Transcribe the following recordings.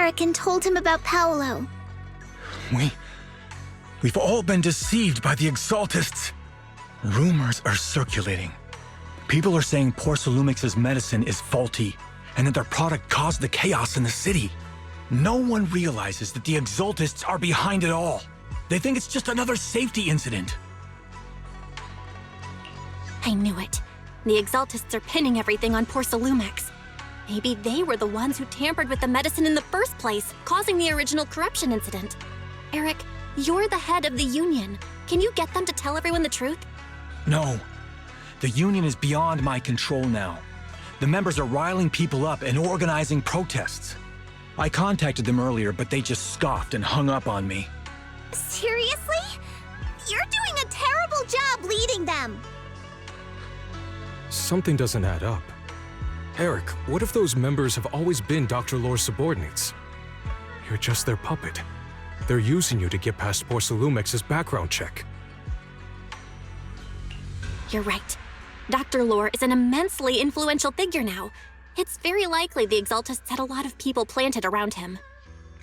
Eric and told him about Paolo. We've all been deceived by the Exaltists. Rumors are circulating. People are saying Porcelumix's medicine is faulty, and that their product caused the chaos in the city. No one realizes that the Exaltists are behind it all. They think it's just another safety incident. I knew it. The Exaltists are pinning everything on Porcelumix. Maybe they were the ones who tampered with the medicine in the first place, causing the original corruption incident. Eric, you're the head of the Union. Can you get them to tell everyone the truth? No. The Union is beyond my control now. The members are riling people up and organizing protests. I contacted them earlier, but they just scoffed and hung up on me. Seriously? You're doing a terrible job leading them. Something doesn't add up. Eric, what if those members have always been Dr. Lore's subordinates? You're just their puppet. They're using you to get past Porcelumix's background check. You're right. Dr. Lore is an immensely influential figure now. It's very likely the Exaltists had a lot of people planted around him.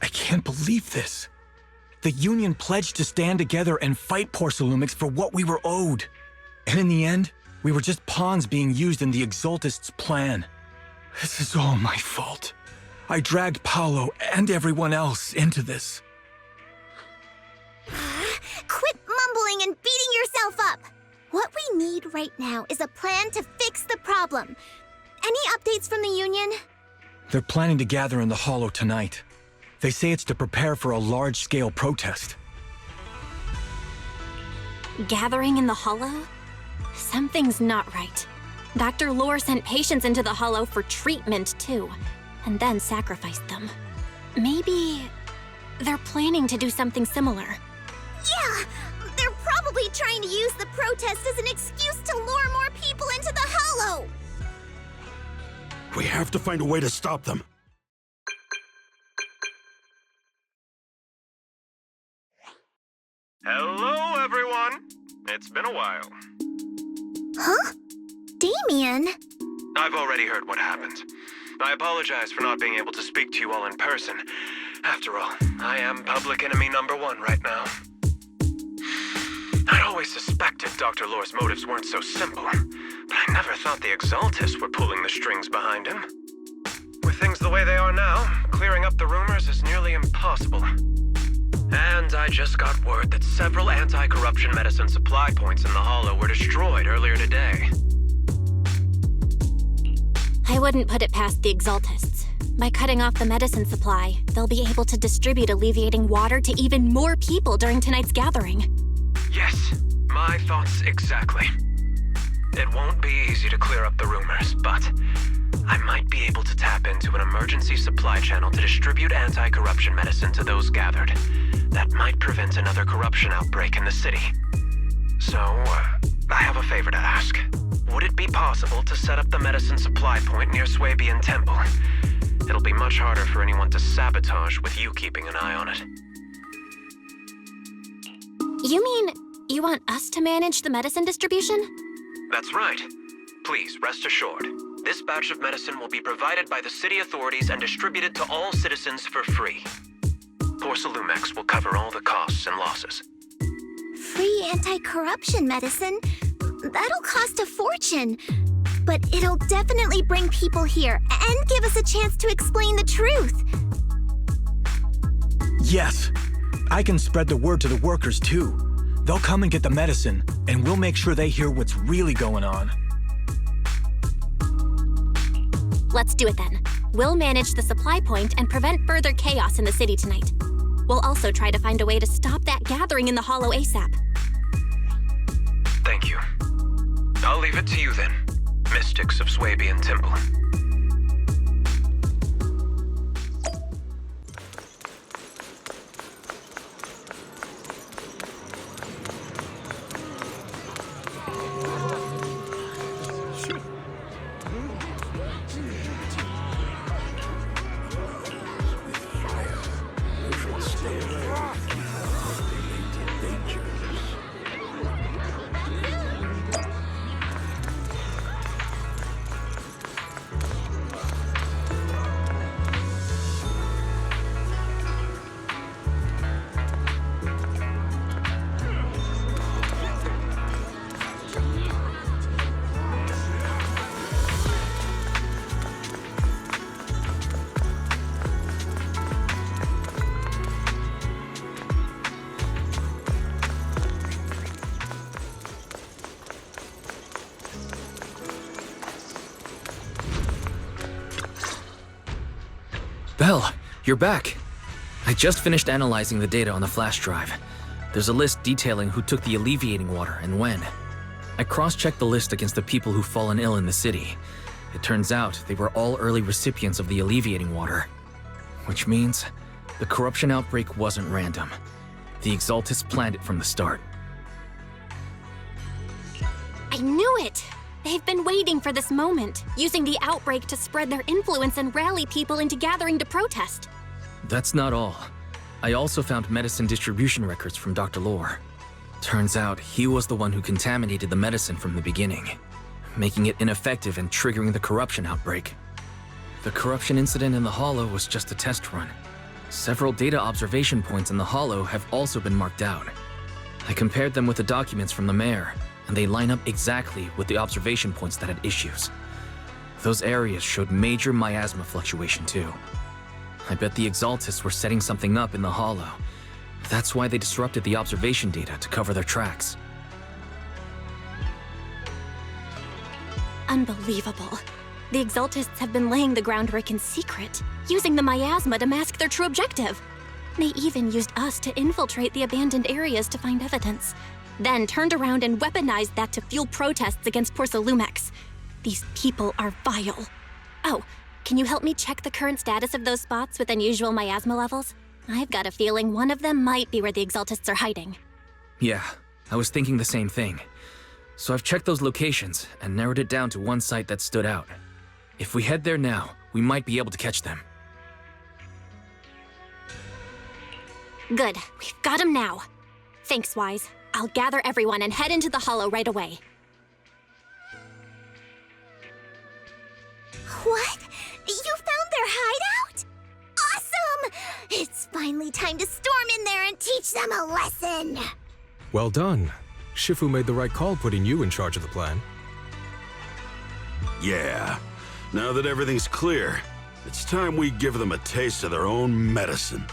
I can't believe this. The Union pledged to stand together and fight Porcelumix for what we were owed. And in the end, we were just pawns being used in the Exaltists' plan. This is all my fault. I dragged Paolo and everyone else into this. Quit mumbling and beating yourself up. What we need right now is a plan to fix the problem. Any updates from the Union? They're planning to gather in the Hollow tonight. They say it's to prepare for a large-scale protest. Gathering in the Hollow? Something's not right. Dr. Lore sent patients into the Hollow for treatment, too, and then sacrificed them. Maybe they're planning to do something similar. Yeah! They're probably trying to use the protest as an excuse to lure more people into the Hollow! We have to find a way to stop them. Hello, everyone! It's been a while. Huh? Damien? I've already heard what happened. I apologize for not being able to speak to you all in person. After all, I am public enemy #1 right now. I'd always suspected Dr. Lore's motives weren't so simple, but I never thought the Exaltists were pulling the strings behind him. With things the way they are now, clearing up the rumors is nearly impossible. And I just got word that several anti-corruption medicine supply points in the Hollow were destroyed earlier today. I wouldn't put it past the Exaltists. By cutting off the medicine supply, they'll be able to distribute alleviating water to even more people during tonight's gathering. Yes, my thoughts exactly. It won't be easy to clear up the rumors, but I might be able to tap into an emergency supply channel to distribute anti-corruption medicine to those gathered. That might prevent another corruption outbreak in the city. So, I have a favor to ask. Would it be possible to set up the medicine supply point near Swabian Temple? It'll be much harder for anyone to sabotage with you keeping an eye on it. You mean you want us to manage the medicine distribution? That's right. Please, rest assured. This batch of medicine will be provided by the city authorities and distributed to all citizens for free. Porcelumix will cover all the costs and losses. Free anti-corruption medicine? That'll cost a fortune. But it'll definitely bring people here and give us a chance to explain the truth. Yes. I can spread the word to the workers, too. They'll come and get the medicine, and we'll make sure they hear what's really going on. Let's do it then. We'll manage the supply point and prevent further chaos in the city tonight. We'll also try to find a way to stop that gathering in the Hollow ASAP. Thank you. I'll leave it to you then, mystics of Swabian Temple. Well, you're back. I just finished analyzing the data on the flash drive. There's a list detailing who took the alleviating water and when. I cross-checked the list against the people who've fallen ill in the city. It turns out they were all early recipients of the alleviating water. Which means the corruption outbreak wasn't random. The Exaltists planned it from the start. I knew it! They've been waiting for this moment, using the outbreak to spread their influence and rally people into gathering to protest. That's not all. I also found medicine distribution records from Dr. Lore. Turns out he was the one who contaminated the medicine from the beginning, making it ineffective and triggering the corruption outbreak. The corruption incident in the Hollow was just a test run. Several data observation points in the Hollow have also been marked out. I compared them with the documents from the mayor, and they line up exactly with the observation points that had issues. Those areas showed major miasma fluctuation too. I bet the Exaltists were setting something up in the Hollow. That's why they disrupted the observation data to cover their tracks. Unbelievable. The Exaltists have been laying the groundwork in secret, using the miasma to mask their true objective. They even used us to infiltrate the abandoned areas to find evidence, then turned around and weaponized that to fuel protests against Porsalumex. These people are vile. Oh, can you help me check the current status of those spots with unusual miasma levels? I've got a feeling one of them might be where the Exaltists are hiding. Yeah, I was thinking the same thing. So I've checked those locations and narrowed it down to one site that stood out. If we head there now, we might be able to catch them. Good, we've got them now. Thanks, Wise. I'll gather everyone and head into the Hollow right away. What? You found their hideout? Awesome! It's finally time to storm in there and teach them a lesson! Well done. Shifu made the right call putting you in charge of the plan. Yeah. Now that everything's clear, it's time we give them a taste of their own medicine.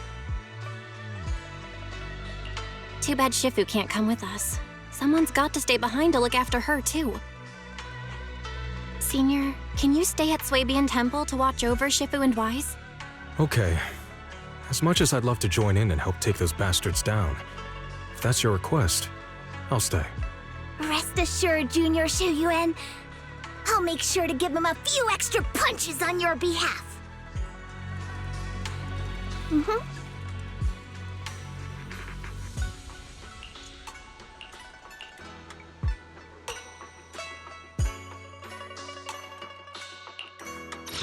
Too bad Shifu can't come with us. Someone's got to stay behind to look after her, too. Senior, can you stay at Swabian Temple to watch over Shifu and Wise? Okay. As much as I'd love to join in and help take those bastards down, if that's your request, I'll stay. Rest assured, Junior Shuyuan. I'll make sure to give them a few extra punches on your behalf.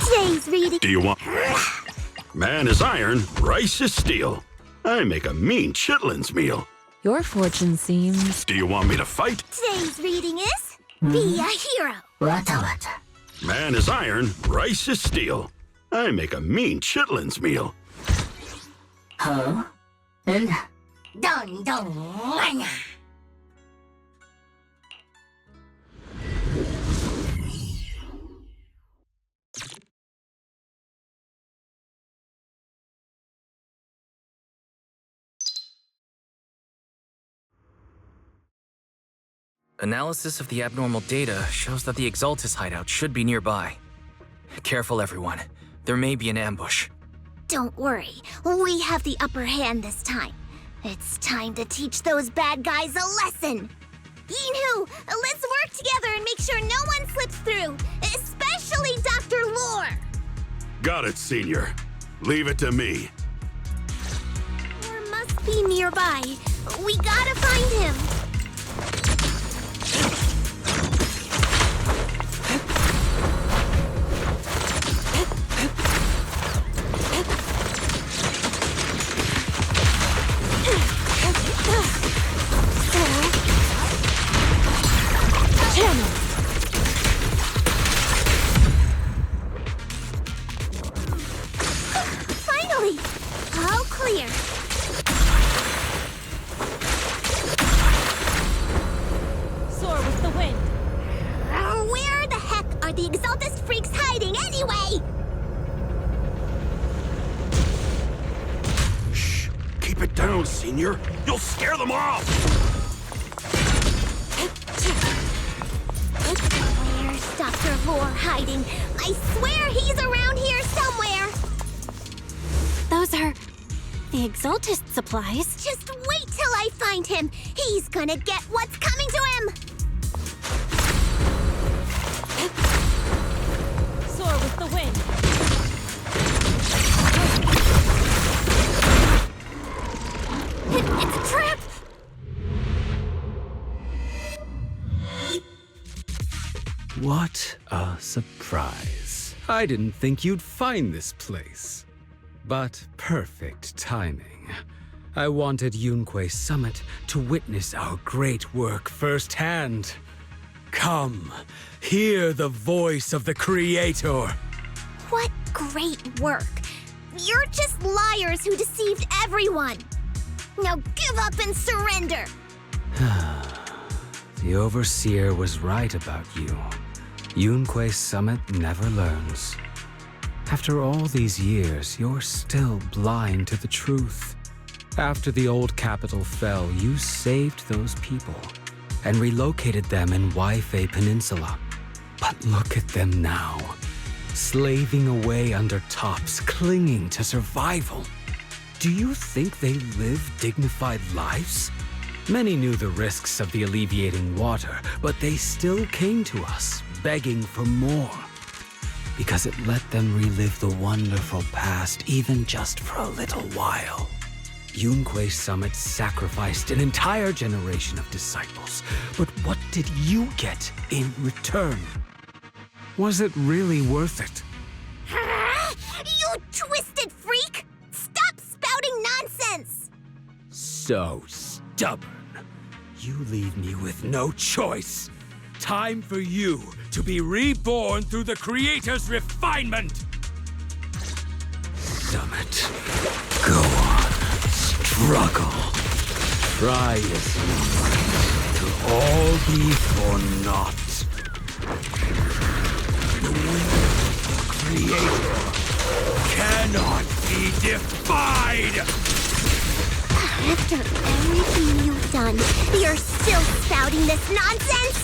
Today's reading. Do you want... Man is iron, rice is steel. I make a mean chitlins meal. Your fortune seems... Do you want me to fight? Today's reading is Be a Hero. Man is iron, rice is steel. I make a mean chitlins meal. Analysis of the abnormal data shows that the Exaltis hideout should be nearby. Careful, everyone. There may be an ambush. Don't worry, we have the upper hand this time. It's time to teach those bad guys a lesson. Yinhu, let's work together and make sure no one slips through, especially Dr. Lore. Got it, Senior. Leave it to me. Lore must be nearby. We gotta find him. Finally! All clear. Soar with the wind. Where the heck are the Exaltis freaks hiding anyway? Shh. Keep it down, Senior. You'll scare them off. Where's Dr. Lore hiding? I swear he's around here somewhere. Those are the Exaltist supplies. Just wait till I find him. He's gonna get what's coming to him. Soar with the wind. It's a trap. What a surprise. I didn't think you'd find this place. But perfect timing. I wanted Yunque Summit to witness our great work firsthand. Come, hear the voice of the Creator. What great work. You're just liars who deceived everyone. Now give up and surrender. The Overseer was right about you. Yunque Summit never learns. After all these years, you're still blind to the truth. After the old capital fell, you saved those people and relocated them in Waifei Peninsula. But look at them now, slaving away under tops, clinging to survival. Do you think they live dignified lives? Many knew the risks of the alleviating water, but they still came to us, begging for more. Because it let them relive the wonderful past, even just for a little while. Yunque Summit sacrificed an entire generation of disciples, but what did you get in return? Was it really worth it? You twisted freak! Stop spouting nonsense! So stubborn. You leave me with no choice. Time for you to be reborn through the Creator's refinement! Summit, go on. Struggle. Try as you might. It'll all be for naught. The will of the Creator cannot be defied! After everything you've done, you're still spouting this nonsense?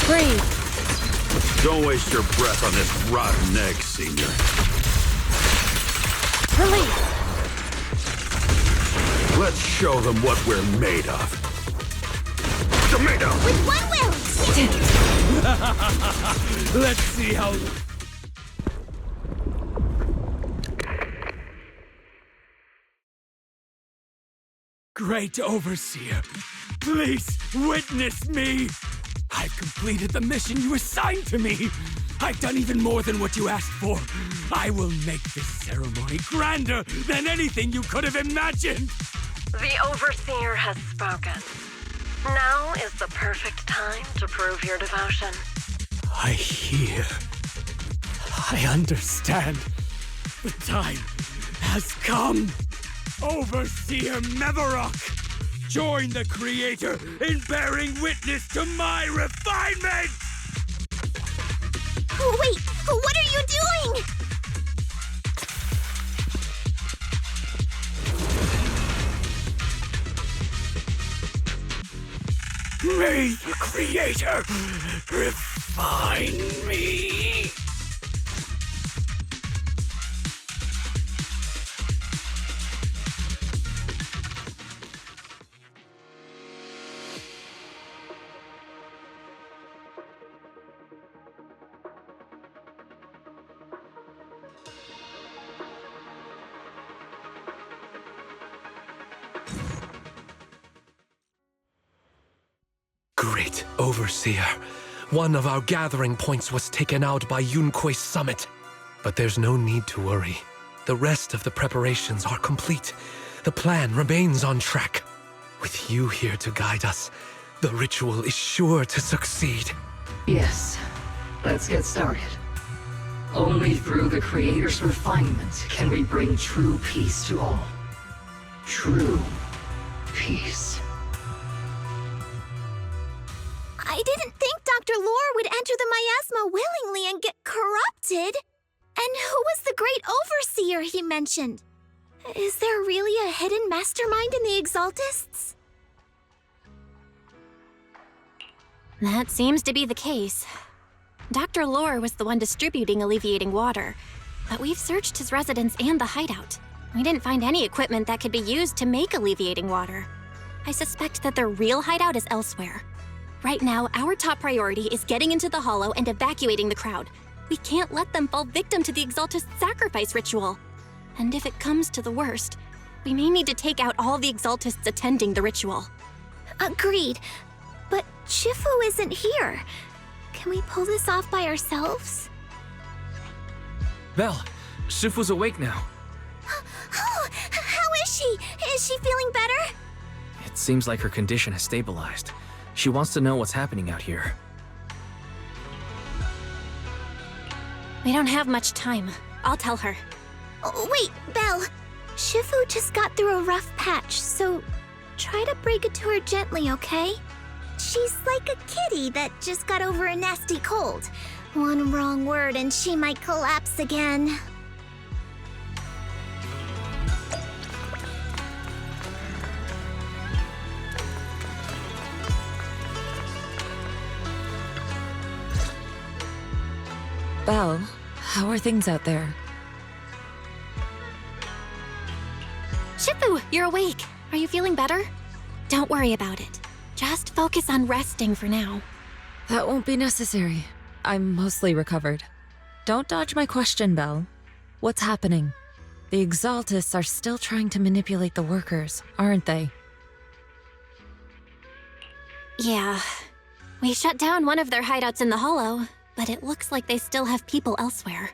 Breathe. Don't waste your breath on this rotten egg, Senior. Release. Let's show them what we're made of. Tomato! With one will! Let's see how... Great Overseer, please witness me! I've completed the mission you assigned to me! I've done even more than what you asked for! I will make this ceremony grander than anything you could have imagined! The Overseer has spoken. Now is the perfect time to prove your devotion. I hear. I understand. The time has come! Overseer Mevarok! Join the Creator in bearing witness to my refinement! Wait, what are you doing? May the Creator refine me! Great Overseer, one of our gathering points was taken out by Yunque Summit. But there's no need to worry. The rest of the preparations are complete. The plan remains on track. With you here to guide us, the ritual is sure to succeed. Yes, let's get started. Only through the Creator's refinement can we bring true peace to all. True peace. I didn't think Dr. Lore would enter the miasma willingly and get corrupted. And who was the great overseer he mentioned? Is there really a hidden mastermind in the Exaltists? That seems to be the case. Dr. Lore was the one distributing alleviating water, but we've searched his residence and the hideout. We didn't find any equipment that could be used to make alleviating water. I suspect that their real hideout is elsewhere. Right now, our top priority is getting into the hollow and evacuating the crowd. We can't let them fall victim to the Exaltist sacrifice ritual. And if it comes to the worst, we may need to take out all the Exaltists attending the ritual. Agreed. But Shifu isn't here. Can we pull this off by ourselves? Belle, Shifu's awake now. Oh, how is she? Is she feeling better? It seems like her condition has stabilized. She wants to know what's happening out here. We don't have much time. I'll tell her. Oh, wait, Belle. Shifu just got through a rough patch, so try to break it to her gently, okay? She's like a kitty that just got over a nasty cold. One wrong word and she might collapse again. Belle, how are things out there? Shifu, you're awake. Are you feeling better? Don't worry about it. Just focus on resting for now. That won't be necessary. I'm mostly recovered. Don't dodge my question, Belle. What's happening? The Exaltists are still trying to manipulate the workers, aren't they? Yeah. We shut down one of their hideouts in the Hollow, but it looks like they still have people elsewhere.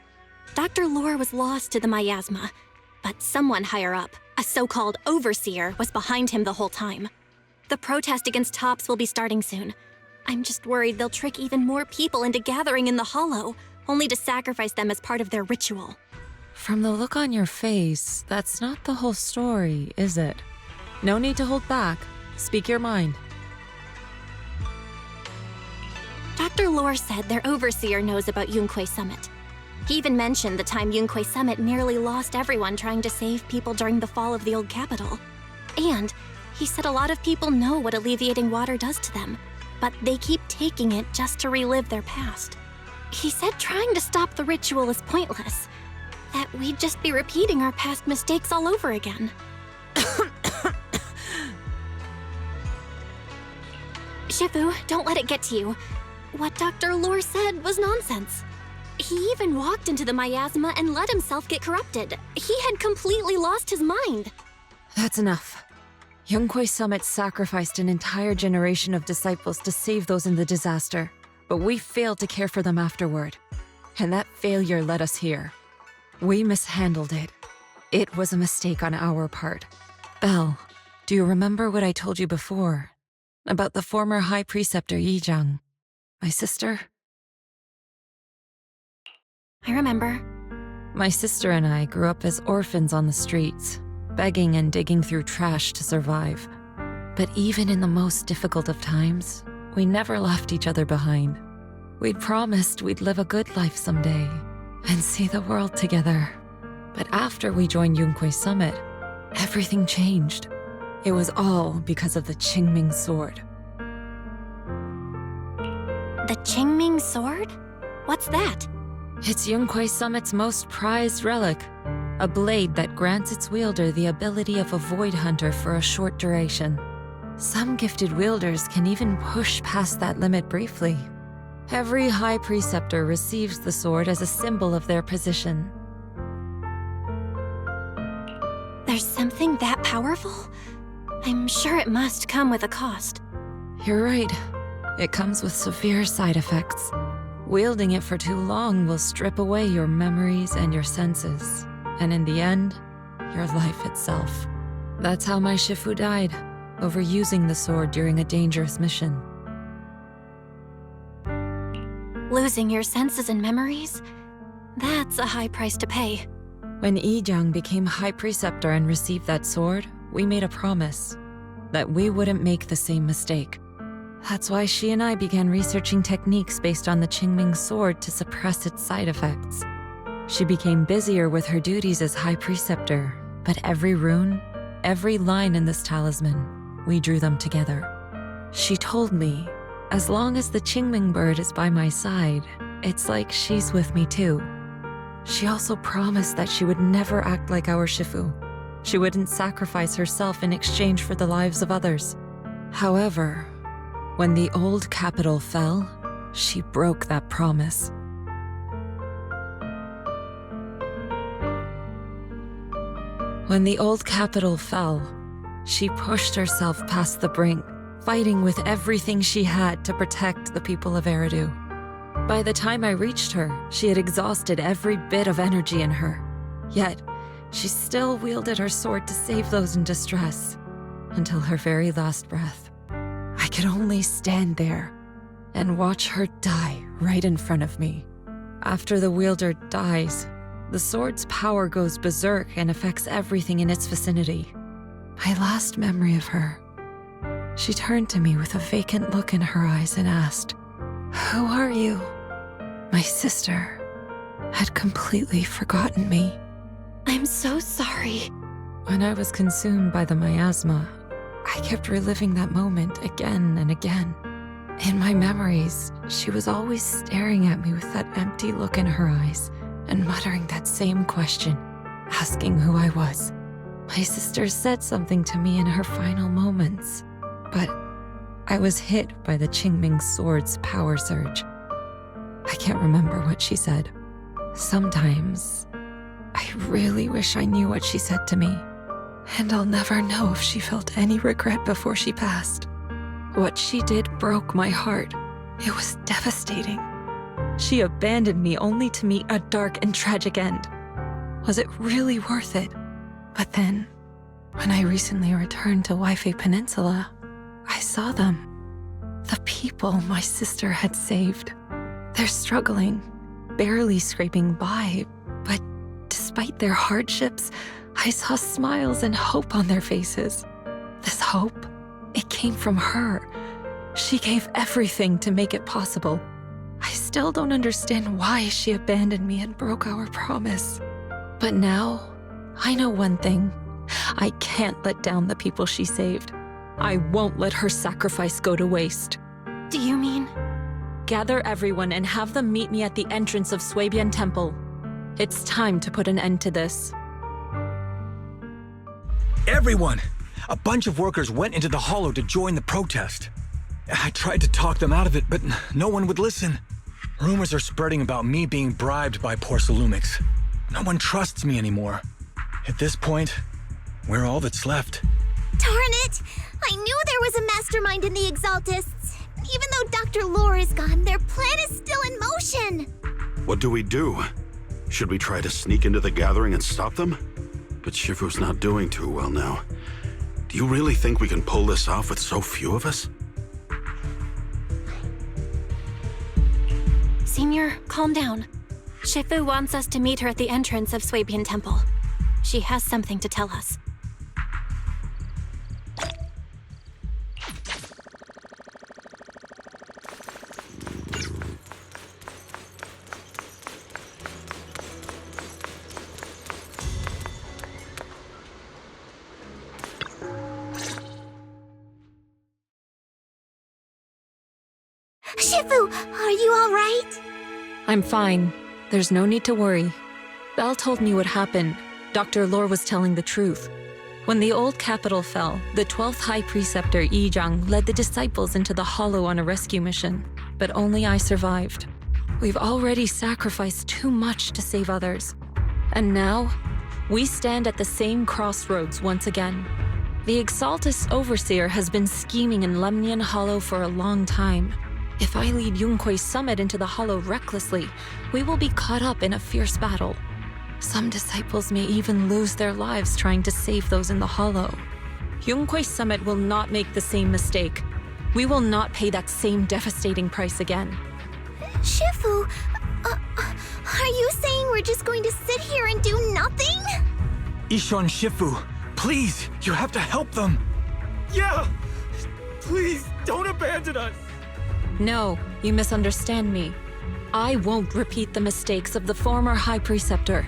Dr. Lore was lost to the miasma, but someone higher up, a so-called overseer, was behind him the whole time. The protest against Tops will be starting soon. I'm just worried they'll trick even more people into gathering in the Hollow, only to sacrifice them as part of their ritual. From the look on your face, that's not the whole story, is it? No need to hold back. Speak your mind. Dr. Lore said their overseer knows about Yunquay Summit. He even mentioned the time Yunquay Summit nearly lost everyone trying to save people during the fall of the old capital. And he said a lot of people know what alleviating water does to them, but they keep taking it just to relive their past. He said trying to stop the ritual is pointless, that we'd just be repeating our past mistakes all over again. Shifu, don't let it get to you. What Dr. Lore said was nonsense. He even walked into the miasma and let himself get corrupted. He had completely lost his mind. That's enough. Yunquay Summit sacrificed an entire generation of disciples to save those in the disaster, but we failed to care for them afterward. And that failure led us here. We mishandled it. It was a mistake on our part. Belle, do you remember what I told you before? About the former High Preceptor Yizhang? My sister? I remember. My sister and I grew up as orphans on the streets, begging and digging through trash to survive. But even in the most difficult of times, we never left each other behind. We'd promised we'd live a good life someday and see the world together. But after we joined Yunquay Summit, everything changed. It was all because of the Qingming Sword. The Qingming Sword? What's that? It's Yunquay Summit's most prized relic, a blade that grants its wielder the ability of a void hunter for a short duration. Some gifted wielders can even push past that limit briefly. Every High Preceptor receives the sword as a symbol of their position. There's something that powerful? I'm sure it must come with a cost. You're right. It comes with severe side effects. Wielding it for too long will strip away your memories and your senses, and in the end, your life itself. That's how my Shifu died, overusing the sword during a dangerous mission. Losing your senses and memories? That's a high price to pay. When Yizhang became High Preceptor and received that sword, we made a promise that we wouldn't make the same mistake. That's why she and I began researching techniques based on the Qingming Sword to suppress its side effects. She became busier with her duties as High Preceptor, but every rune, every line in this talisman, we drew them together. She told me, as long as the Qingming bird is by my side, it's like she's with me too. She also promised that she would never act like our Shifu. She wouldn't sacrifice herself in exchange for the lives of others. However, when the old capital fell, she broke that promise. When the old capital fell, she pushed herself past the brink, fighting with everything she had to protect the people of Eridu. By the time I reached her, she had exhausted every bit of energy in her. Yet, she still wielded her sword to save those in distress, until her very last breath. I could only stand there and watch her die right in front of me. After the wielder dies, the sword's power goes berserk and affects everything in its vicinity. My last memory of her, she turned to me with a vacant look in her eyes and asked, "Who are you?" My sister had completely forgotten me. I'm so sorry. When I was consumed by the miasma, I kept reliving that moment again and again. In my memories, she was always staring at me with that empty look in her eyes and muttering that same question, asking who I was. My sister said something to me in her final moments, but I was hit by the Qingming sword's power surge. I can't remember what she said. Sometimes, I really wish I knew what she said to me, and I'll never know if she felt any regret before she passed. What she did broke my heart. It was devastating. She abandoned me only to meet a dark and tragic end. Was it really worth it? But then, when I recently returned to Waifei Peninsula, I saw them. The people my sister had saved. They're struggling, barely scraping by, but despite their hardships, I saw smiles and hope on their faces. This hope, it came from her. She gave everything to make it possible. I still don't understand why she abandoned me and broke our promise. But now, I know one thing. I can't let down the people she saved. I won't let her sacrifice go to waste. Do you mean? Gather everyone and have them meet me at the entrance of Suibian Temple. It's time to put an end to this. Everyone! A bunch of workers went into the hollow to join the protest. I tried to talk them out of it, but no one would listen. Rumors are spreading about me being bribed by Porcelumix. No one trusts me anymore. At this point, we're all that's left. Darn it! I knew there was a mastermind in the Exaltists. Even though Dr. Lore is gone, their plan is still in motion. What do we do? Should we try to sneak into the gathering and stop them? But Shifu's not doing too well now. Do you really think we can pull this off with so few of us? Senior, calm down. Shifu wants us to meet her at the entrance of Suibian Temple. She has something to tell us. Shifu, are you all right? I'm fine. There's no need to worry. Belle told me what happened. Dr. Lore was telling the truth. When the old capital fell, the 12th High Preceptor Yi Zhang led the disciples into the hollow on a rescue mission, but only I survived. We've already sacrificed too much to save others. And now, we stand at the same crossroads once again. The Exaltus Overseer has been scheming in Lemnian Hollow for a long time. If I lead Yunkui's summit into the hollow recklessly, we will be caught up in a fierce battle. Some disciples may even lose their lives trying to save those in the hollow. Yunkui's summit will not make the same mistake. We will not pay that same devastating price again. Shifu, are you saying we're just going to sit here and do nothing? Yixuan Shifu, please, you have to help them. Yeah! Please, don't abandon us! No, you misunderstand me. I won't repeat the mistakes of the former High Preceptor.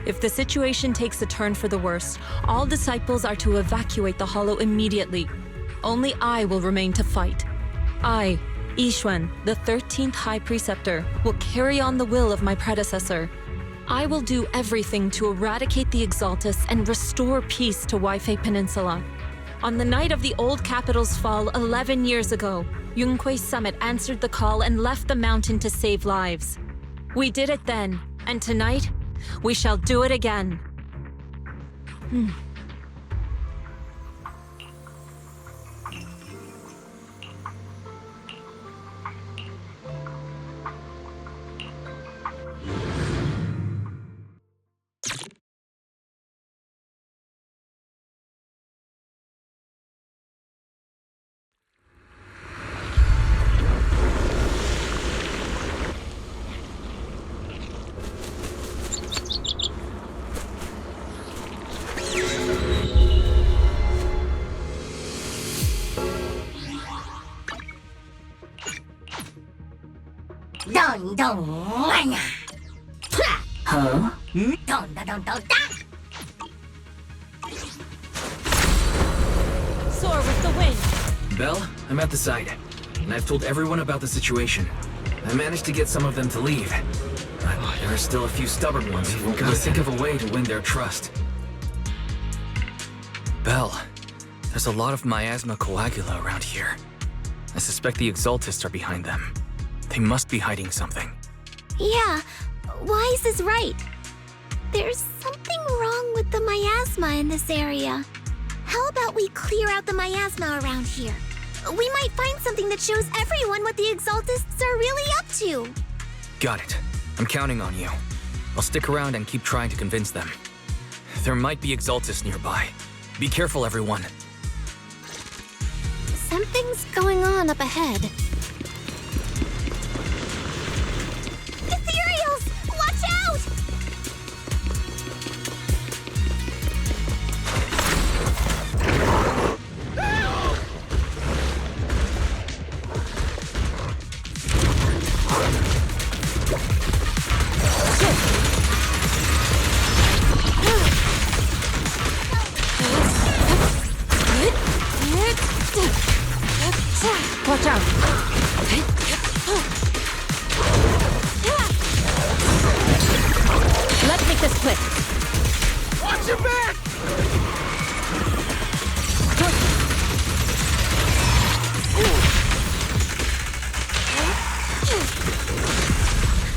If the situation takes a turn for the worst, all disciples are to evacuate the hollow immediately. Only I will remain to fight. I, Yixuan, the 13th High Preceptor, will carry on the will of my predecessor. I will do everything to eradicate the Exaltus and restore peace to Waifei Peninsula. On the night of the old capital's fall 11 years ago, Yunquei Summit answered the call and left the mountain to save lives. We did it then, and tonight, we shall do it again. Dun dun wang. Huh? Dun dun dun dun da. Soar with the wind. Belle, I'm at the site, and I've told everyone about the situation. I managed to get some of them to leave, but there are still a few stubborn ones who gotta think of a way to win their trust. Belle, there's a lot of miasma coagula around here. I suspect the Exaltists are behind them. They must be hiding something. Yeah, Wise is right. There's something wrong with the miasma in this area. How about we clear out the miasma around here? We might find something that shows everyone what the Exaltists are really up to. Got it. I'm counting on you. I'll stick around and keep trying to convince them. There might be Exaltists nearby. Be careful, everyone. Something's going on up ahead. Ethereals! Watch out! Watch out! Let's make this quick. Watch your back!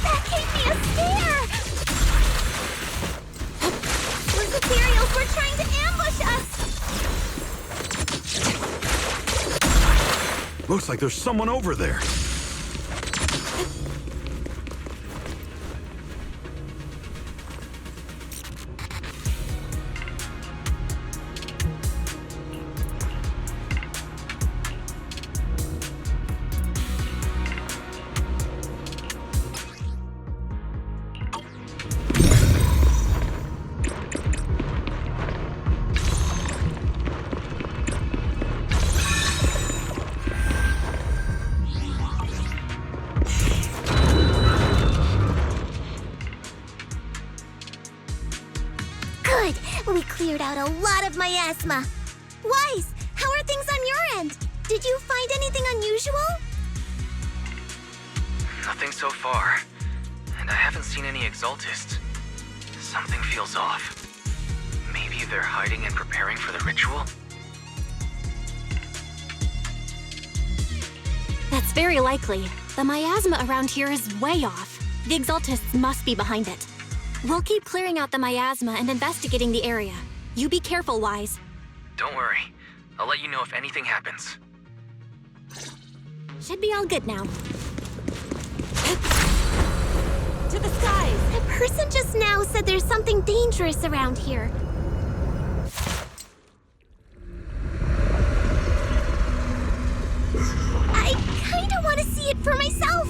That gave me a scare! Those Ethereals were trying to ambush us! Looks like there's someone over there. Good! We cleared out a lot of miasma. Wise, how are things on your end? Did you find anything unusual? Nothing so far. And I haven't seen any Exaltists. Something feels off. Maybe they're hiding and preparing for the ritual? That's very likely. The miasma around here is way off. The Exaltists must be behind it. We'll keep clearing out the miasma and investigating the area. You be careful, Wise. Don't worry. I'll let you know if anything happens. Should be all good now. To the skies! The person just now said there's something dangerous around here. I kinda want to see it for myself.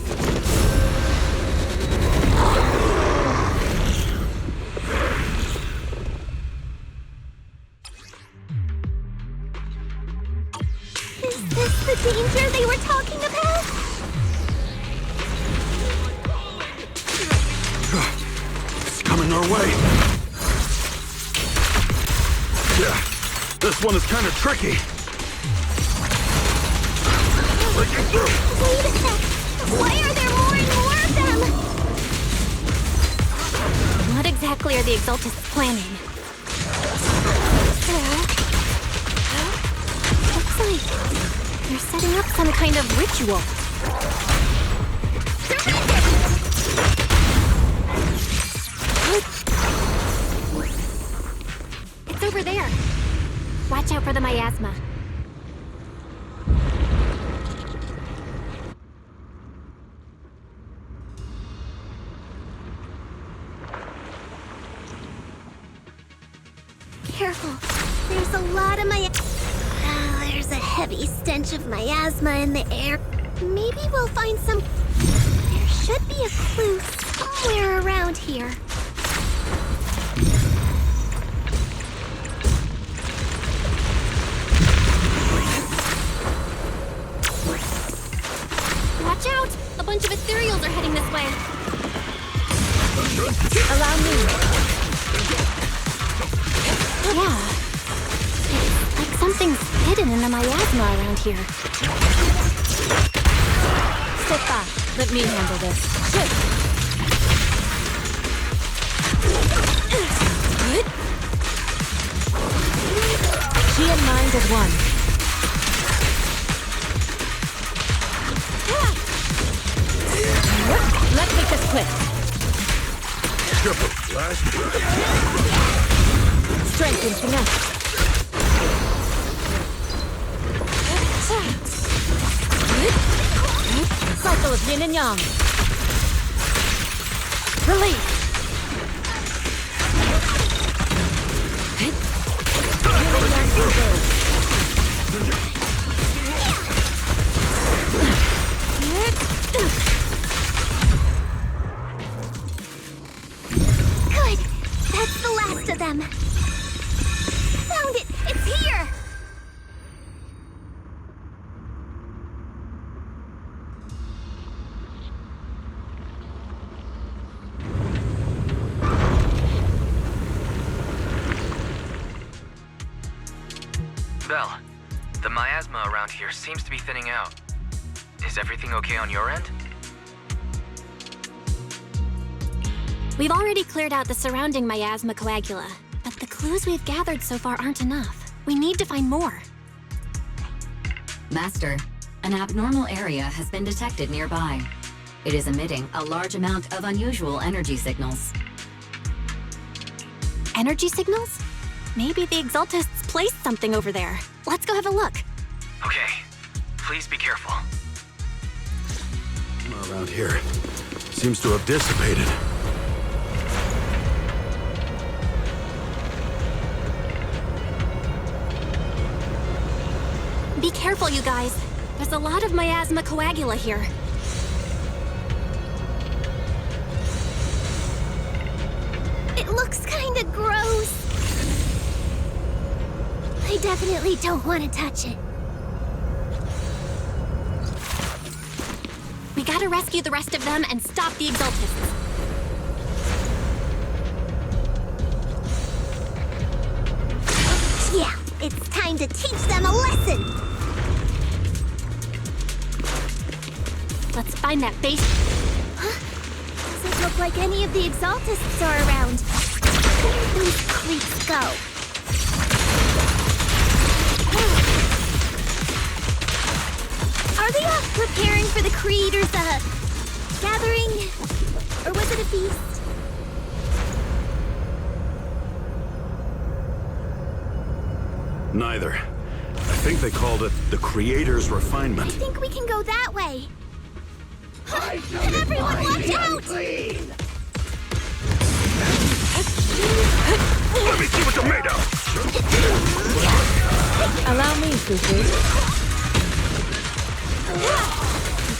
Is this the danger they were talking about? It's coming our way. Yeah, this one is kind of tricky. Breaking through. Wait a sec. Why are there more and more of them? exactly are the Exaltists planning? Looks like they're setting up some kind of ritual. It's over there. Watch out for the miasma. Careful. There's a lot of there's a heavy stench of miasma in the air. Maybe we'll find some... There should be a clue somewhere around here. Watch out! A bunch of ethereals are heading this way. Allow me. Yeah. It's like something's hidden in the miasma around here. Step back. Let me handle this. She and mind at one. Let's make this quick. Strength and finesse. Cycle of yin and yang. Release. Good. That's the last of them. Found it. It's here. Belle, the miasma around here seems to be thinning out. Is everything okay on your end? We've already cleared out the surrounding miasma coagula, but the clues we've gathered so far aren't enough. We need to find more. Master, an abnormal area has been detected nearby. It is emitting a large amount of unusual energy signals. Energy signals? Maybe the Exaltists placed something over there. Let's go have a look. Okay. Please be careful. Around here. Seems to have dissipated. Be careful, you guys. There's a lot of miasma coagula here. It looks kinda gross. I definitely don't want to touch it. We gotta rescue the rest of them and stop the Exaltists. Yeah, it's time to teach them a lesson. Let's find that base. Huh? Doesn't look like any of the Exaltists are around. Where did those creeps go? Are they off preparing for the Creator's, gathering? Or was it a feast? Neither. I think they called it the Creator's Refinement. I think we can go that way. Everyone watch out! Let me see what you're made of! Allow me, Suzu. I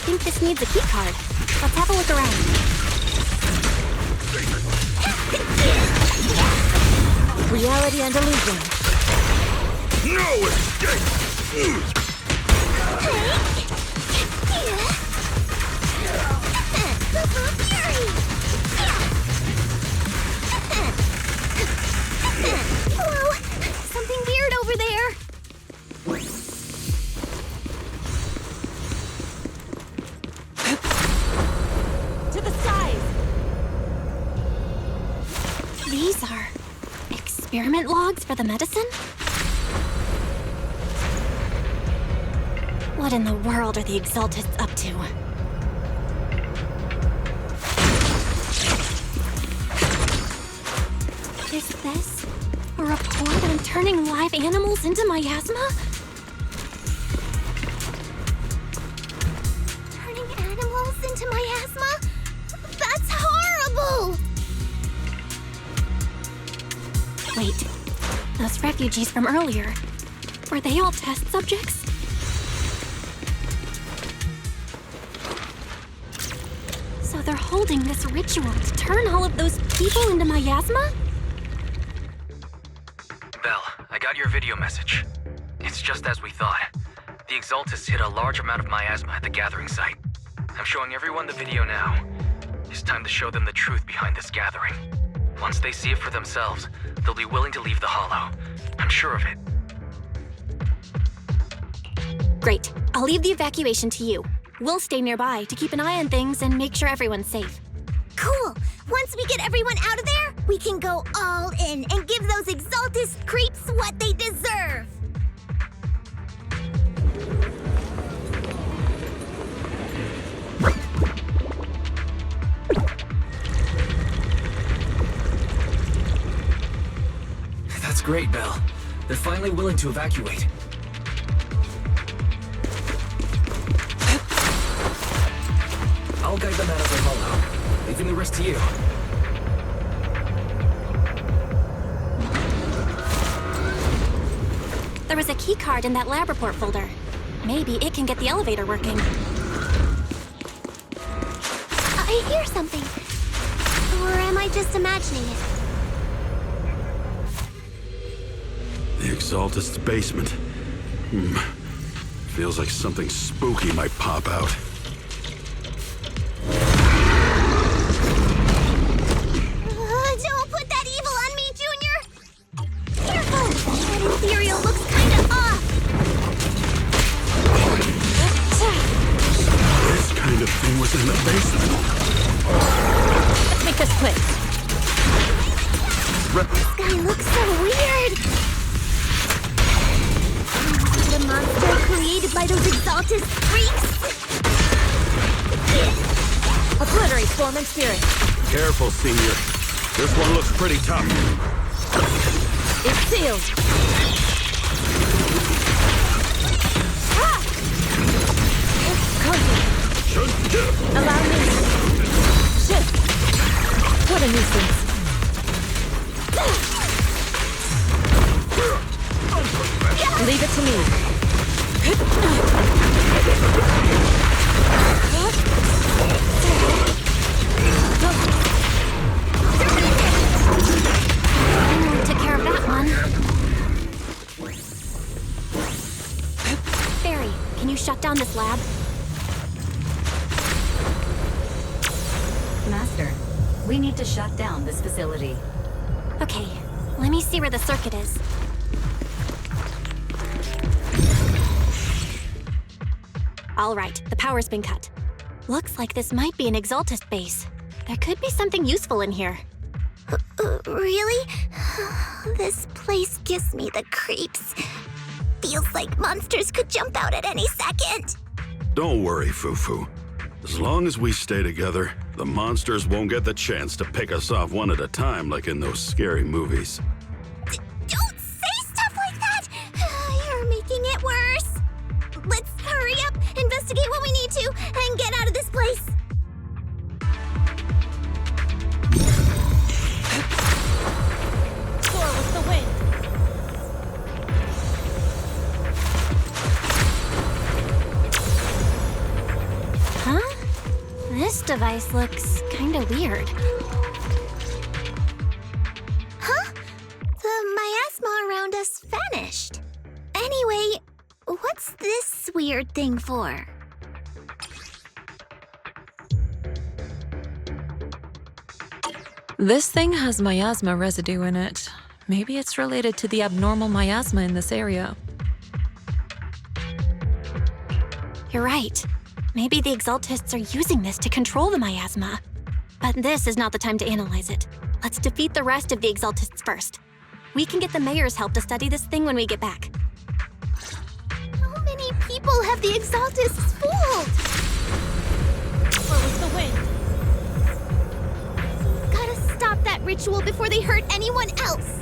think this needs a keycard. Let's have a look around. Reality and illusion. No escape! Whoa! Something weird over there! To the skies! Experiment logs for the medicine? What in the world are the Exaltists up to? Is this a report on turning live animals into miasma? Turning animals into miasma? That's horrible! Wait, those refugees from earlier, were they all test subjects? So they're holding this ritual to turn all of those people into miasma? Belle, I got your video message. It's just as we thought. The Exaltists hit a large amount of miasma at the gathering site. I'm showing everyone the video now. It's time to show them the truth behind this gathering. Once they see it for themselves, they'll be willing to leave the Hollow. I'm sure of it. Great. I'll leave the evacuation to you. We'll stay nearby to keep an eye on things and make sure everyone's safe. Cool! Once we get everyone out of there, we can go all in and give those Exaltist creeps what they deserve! That's great, Belle. They're finally willing to evacuate. I'll guide them out of the Hollow, leaving the rest to you. There was a key card in that lab report folder. Maybe it can get the elevator working. I hear something. Or am I just imagining it? The Exaltist's basement. Feels like something spooky might pop out. Don't put that evil on me, Junior! Careful! That ethereal looks kinda off! This kind of thing was in the basement. Let's make this quick. This guy looks so weird! The monster created by those Exaltist freaks? Obliterate form and spirit. Careful, Senior. This one looks pretty tough. It's sealed. Contact. Allow me. Shift. What a nuisance. Leave it to me. Took care of that one. Barry, can you shut down this lab? Master, we need to shut down this facility. Okay, let me see where the circuit is. All right, the power's been cut. Looks like this might be an Exaltist base. There could be something useful in here. Really? This place gives me the creeps. Feels like monsters could jump out at any second. Don't worry, Fufu. As long as we stay together, the monsters won't get the chance to pick us off one at a time like in those scary movies. Don't say stuff like that! You're making it worse. Let's hurry up, investigate what we need to, and get out of this place. Soar with the wind. Huh? This device looks kinda weird. Huh? The miasma around us vanished. Anyway, what's this weird thing for? This thing has miasma residue in it. Maybe it's related to the abnormal miasma in this area. You're right. Maybe the Exaltists are using this to control the miasma. But this is not the time to analyze it. Let's defeat the rest of the Exaltists first. We can get the mayor's help to study this thing when we get back. How many people have the Exaltists fooled? Or was the wind? Gotta stop that ritual before they hurt anyone else.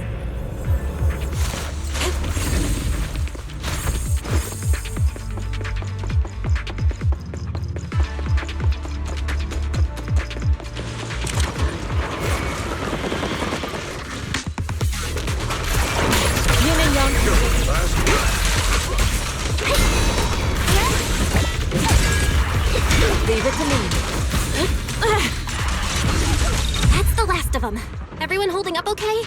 Leave it to me. That's the last of them. Everyone holding up okay?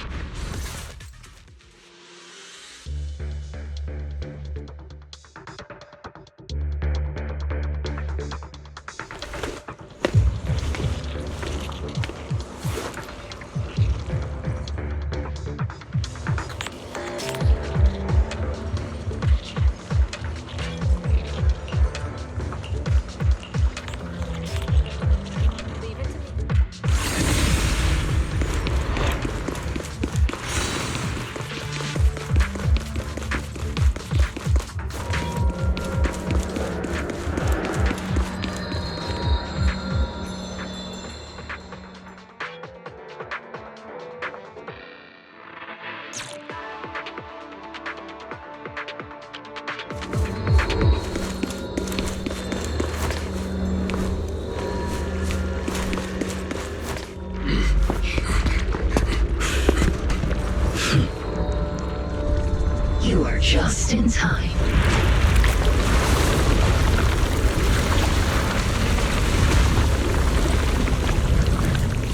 You are just in time.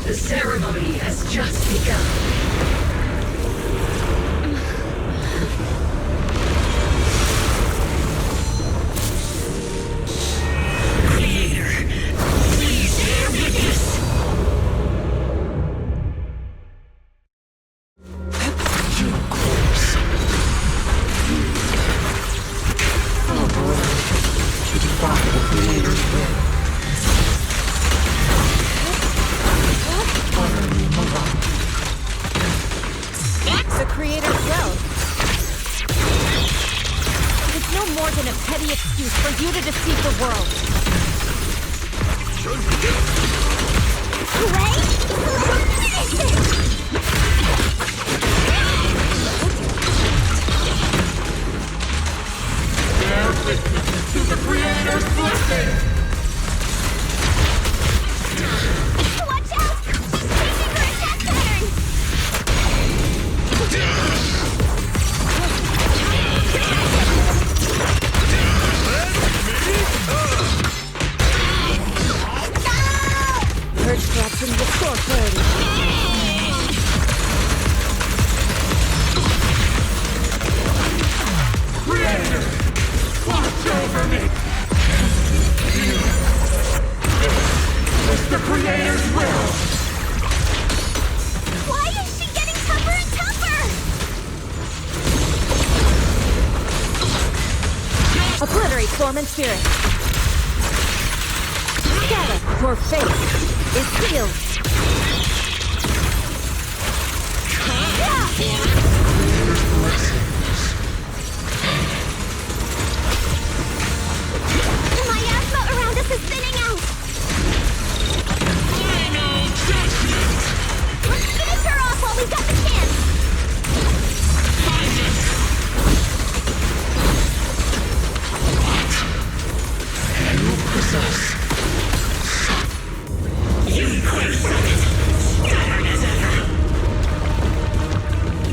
The ceremony has just begun. The Creator's will. It's no more than a petty excuse for you to deceive the world. Finish it! To the Creator's blessing! Watch out! She's changing her attack pattern! Purge corruption with sorcery. Creator! Watch over me! It's the Creator's will! Why is she getting tougher and tougher? Obliterate form and spirit. Scatter, your fate is sealed. The miasma around us is thinning out. Let's finish her off while we've got the chance. You possess. You possess it. Stubborn as ever.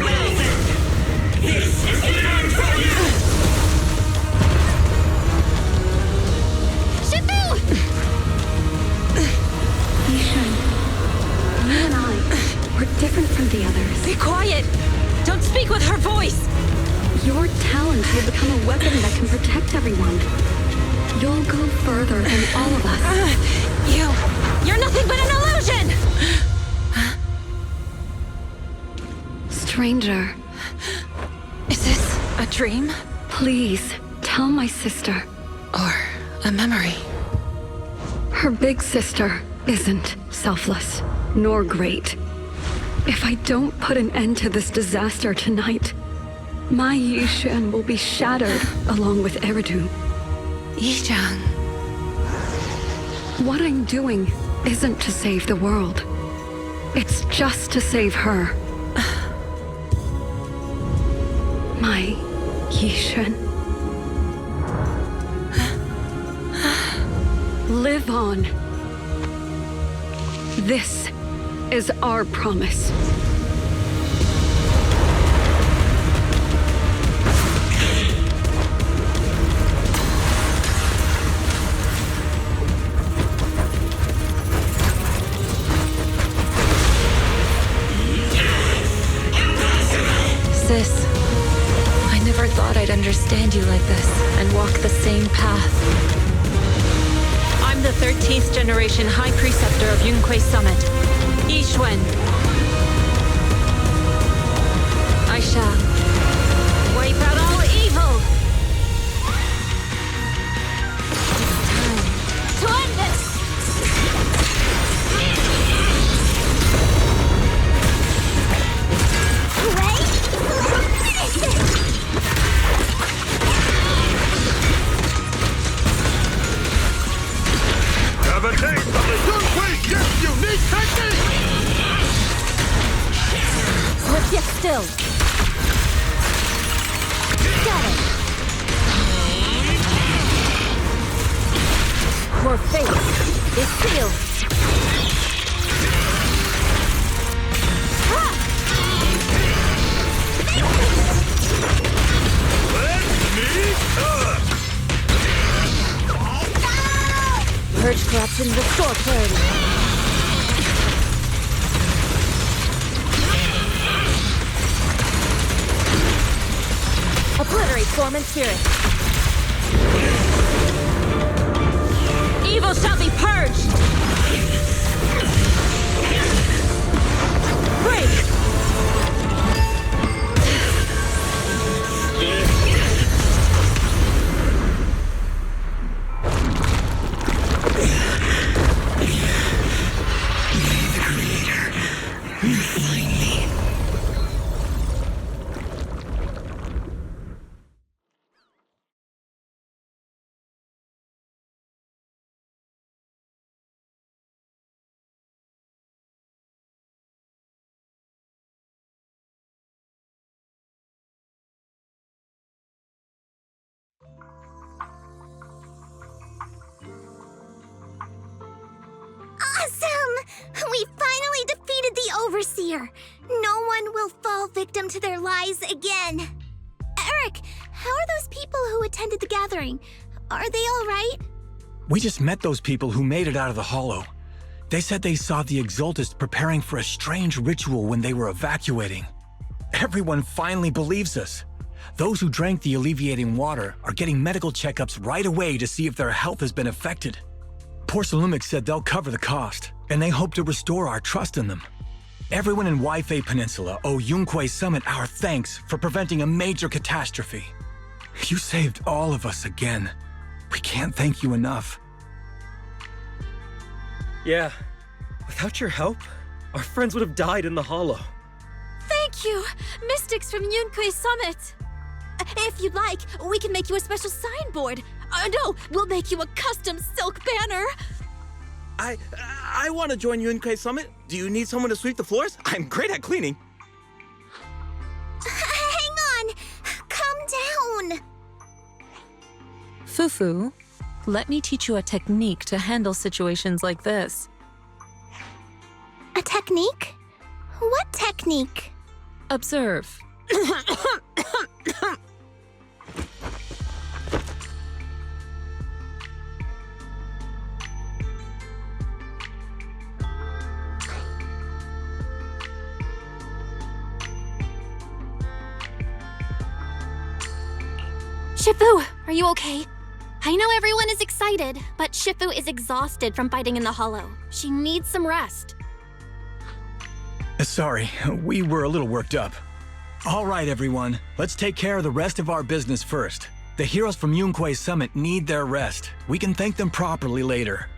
Well then, this is the end for you! Shifu! Yixuan, you and I, we're different from the others. Be quiet! Don't speak with her voice! Your talent will become a weapon that can protect everyone. You'll go further than all of us. You're nothing but an illusion! Stranger. Is this a dream? Please, tell my sister. Or a memory? Her big sister isn't selfless, nor great. If I don't put an end to this disaster tonight, my Yixuan will be shattered along with Eridu. Yizhang. What I'm doing isn't to save the world. It's just to save her. My Yixuan. Live on. This is our promise. Sis, I never thought I'd understand you like this and walk the same path. I'm the 13th generation High Preceptor of Yunquei Summit, Yixuan. I shall wipe out all evil. It's time to end this! Have a taste of the Yunquei Gift's unique technique! Sit still. Got it. Your fate is sealed. Purge corruption, restore clarity. Obliterate form and spirit. Evil shall be purged! Break! Awesome! We finally defeated the Overseer. No one will fall victim to their lies again. Eric, how are those people who attended the gathering? Are they all right? We just met those people who made it out of the hollow. They said they saw the Exaltists preparing for a strange ritual when they were evacuating. Everyone finally believes us. Those who drank the alleviating water are getting medical checkups right away to see if their health has been affected. Porcelumix said they'll cover the cost, and they hope to restore our trust in them. Everyone in Waifei Peninsula owe Yunquei Summit our thanks for preventing a major catastrophe. You saved all of us again. We can't thank you enough. Yeah, without your help, our friends would have died in the hollow. Thank you, mystics from Yunquei Summit. If you'd like, we can make you a special signboard. No, we'll make you a custom silk banner. I want to join Yunquei Summit. Do you need someone to sweep the floors? I'm great at cleaning. Hang on! Calm down! Fufu, let me teach you a technique to handle situations like this. A technique? What technique? Observe. Shifu, are you okay? I know everyone is excited, but Shifu is exhausted from fighting in the hollow. She needs some rest. Sorry, we were a little worked up. All right, everyone, let's take care of the rest of our business first. The heroes from Yunquei Summit need their rest. We can thank them properly later.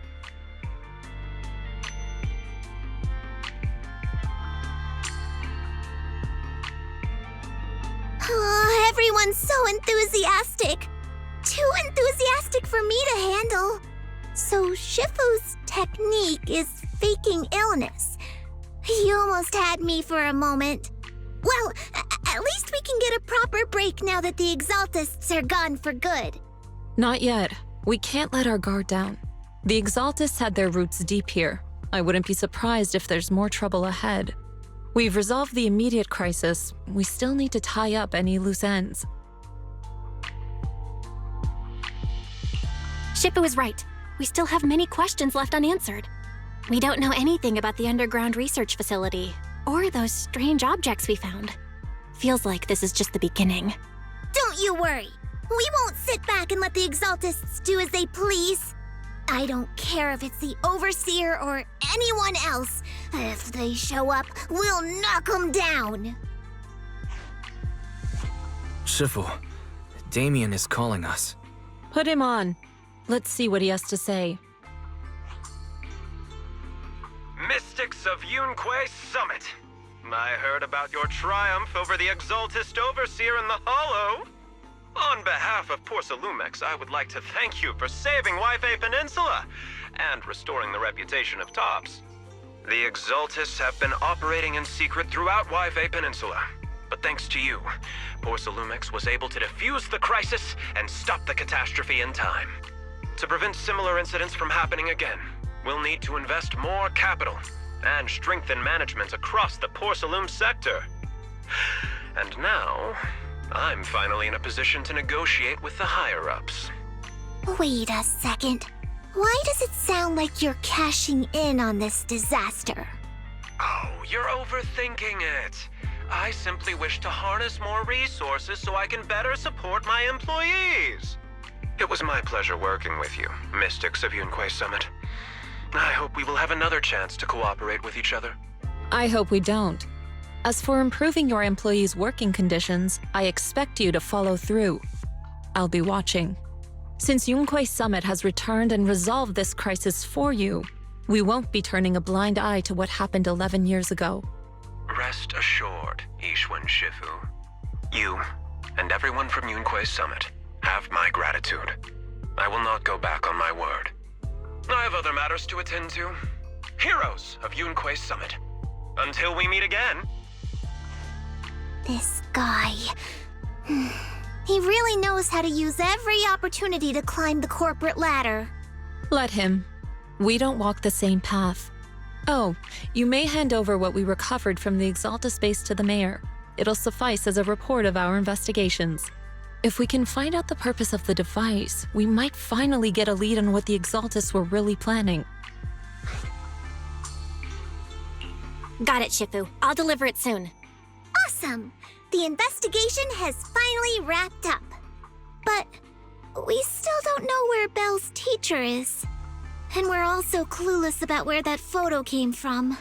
enthusiastic. Too enthusiastic for me to handle. So Shifu's technique is faking illness. You almost had me for a moment. Well, at least we can get a proper break now that the Exaltists are gone for good. Not yet. We can't let our guard down. The Exaltists had their roots deep here. I wouldn't be surprised if there's more trouble ahead. We've resolved the immediate crisis. We still need to tie up any loose ends. Shifu is right. We still have many questions left unanswered. We don't know anything about the underground research facility, or those strange objects we found. Feels like this is just the beginning. Don't you worry. We won't sit back and let the Exaltists do as they please. I don't care if it's the Overseer or anyone else. If they show up, we'll knock them down. Shifu, Damien is calling us. Put him on. Let's see what he has to say. Mystics of Yunquay Summit. I heard about your triumph over the Exaltist Overseer in the Hollow. On behalf of Porcelumex, I would like to thank you for saving Yifei Peninsula and restoring the reputation of Tops. The Exaltists have been operating in secret throughout Yifei Peninsula, but thanks to you, Porcelumex was able to defuse the crisis and stop the catastrophe in time. To prevent similar incidents from happening again, we'll need to invest more capital and strengthen management across the Porcelume sector. And now, I'm finally in a position to negotiate with the higher-ups. Wait a second. Why does it sound like you're cashing in on this disaster? Oh, you're overthinking it. I simply wish to harness more resources so I can better support my employees. It was my pleasure working with you, Mystics of Yunquay Summit. I hope we will have another chance to cooperate with each other. I hope we don't. As for improving your employees' working conditions, I expect you to follow through. I'll be watching. Since Yunquay Summit has returned and resolved this crisis for you, we won't be turning a blind eye to what happened 11 years ago. Rest assured, Yixuan Shifu. You, and everyone from Yunquay Summit, have my gratitude. I will not go back on my word. I have other matters to attend to. Heroes of Yunquay Summit. Until we meet again. This guy... He really knows how to use every opportunity to climb the corporate ladder. Let him. We don't walk the same path. Oh, you may hand over what we recovered from the Exalta base to the mayor. It'll suffice as a report of our investigations. If we can find out the purpose of the device, we might finally get a lead on what the Exaltists were really planning. Got it, Shifu. I'll deliver it soon. Awesome! The investigation has finally wrapped up. But we still don't know where Belle's teacher is. And we're also clueless about where that photo came from.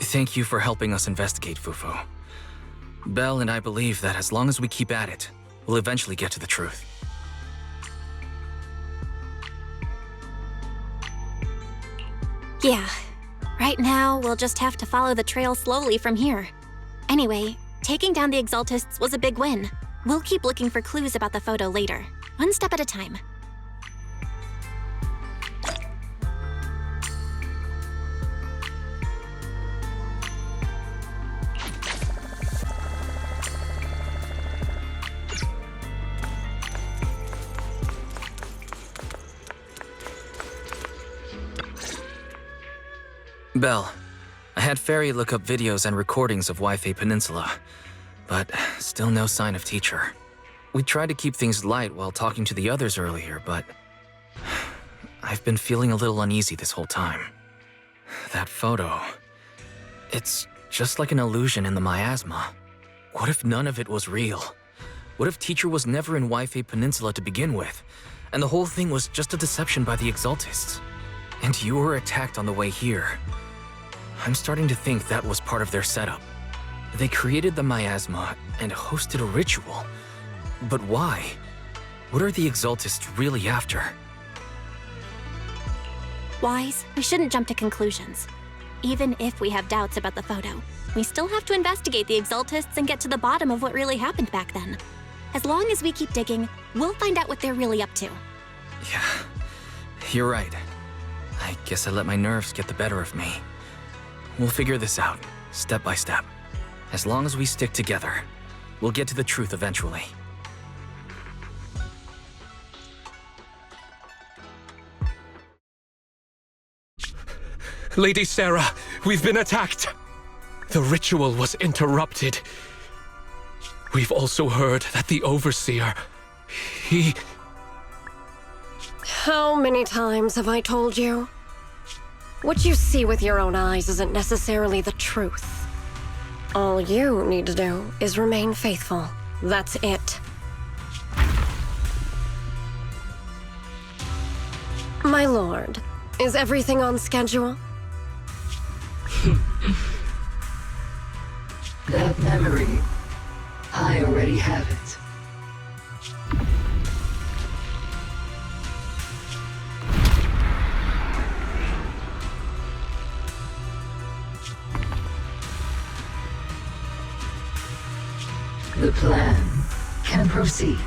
Thank you for helping us investigate, Fufu. Belle and I believe that as long as we keep at it, we'll eventually get to the truth. Yeah. Right now, we'll just have to follow the trail slowly from here. Anyway, taking down the Exaltists was a big win. We'll keep looking for clues about the photo later, one step at a time. Belle, I had Fairy look up videos and recordings of Yifei Peninsula, but still no sign of teacher. We tried to keep things light while talking to the others earlier, but I've been feeling a little uneasy this whole time. That photo, it's just like an illusion in the miasma. What if none of it was real? What if teacher was never in Yifei Peninsula to begin with, and the whole thing was just a deception by the Exaltists? And you were attacked on the way here. I'm starting to think that was part of their setup. They created the miasma and hosted a ritual. But why? What are the Exaltists really after? Wise, we shouldn't jump to conclusions. Even if we have doubts about the photo, we still have to investigate the Exaltists and get to the bottom of what really happened back then. As long as we keep digging, we'll find out what they're really up to. Yeah, you're right. I guess I let my nerves get the better of me. We'll figure this out, step by step. As long as we stick together, we'll get to the truth eventually. Lady Sarah, we've been attacked. The ritual was interrupted. We've also heard that the Overseer, he... How many times have I told you? What you see with your own eyes isn't necessarily the truth. All you need to do is remain faithful. That's it. My lord, is everything on schedule? That memory, I already have it. The plan can proceed.